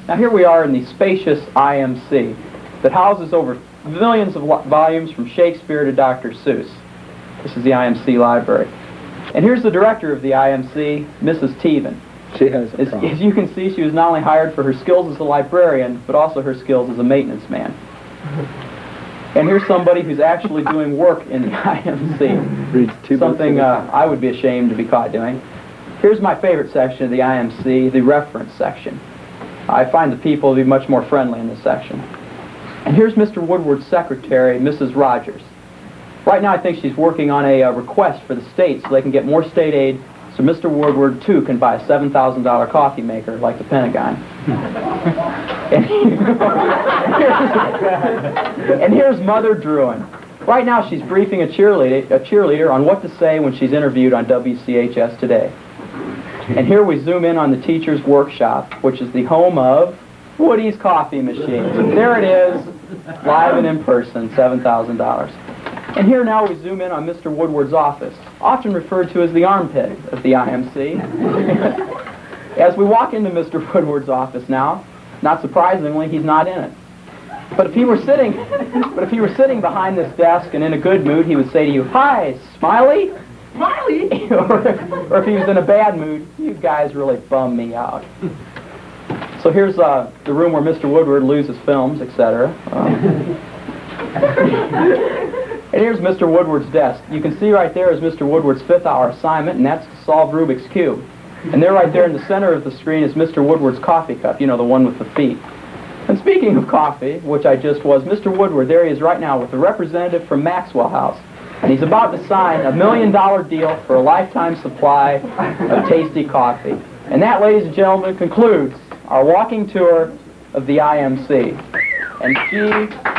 Now here we are in the spacious IMC that houses over millions of volumes from Shakespeare to Dr. Seuss. This is the IMC library. And here's the director of the IMC, Mrs. Teven. She has a problem. As you can see, she was not only hired for her skills as a librarian, but also her skills as a maintenance man. And here's somebody who's actually doing work in the IMC. Reads two books Something at a time. I would be ashamed to be caught doing. Here's my favorite section of the IMC, the reference section. I find the people to be much more friendly in this section. And here's Mr. Woodward's secretary, Mrs. Rogers. Right now I think she's working on a request for the state so they can get more state aid so Mr. Woodward, too, can buy a $7,000 coffee maker like the Pentagon. And here's Mother Druin. Right now she's briefing a cheerleader on what to say when she's interviewed on WCHS Today. And here we zoom in on the teacher's workshop, which is the home of Woody's Coffee Machine. There it is, live and in person, $7,000. And here now we zoom in on Mr. Woodward's office, often referred to as the armpit of the IMC. As we walk into Mr. Woodward's office now, not surprisingly, he's not in it. But if he were sitting behind this desk and in a good mood, he would say to you, "Hi, Smiley." Smiley! or if he was in a bad mood, "You guys really bum me out." So here's the room where Mr. Woodward loses films, etc. And here's Mr. Woodward's desk. You can see right there is Mr. Woodward's 5th-hour assignment, and that's to solve Rubik's Cube. And there right there in the center of the screen is Mr. Woodward's coffee cup, you know, the one with the feet. And speaking of coffee, which I just was, Mr. Woodward, there he is right now with the representative from Maxwell House. And he's about to sign a $1 million deal for a lifetime supply of tasty coffee. And that, ladies and gentlemen, concludes our walking tour of the IMC. And gee...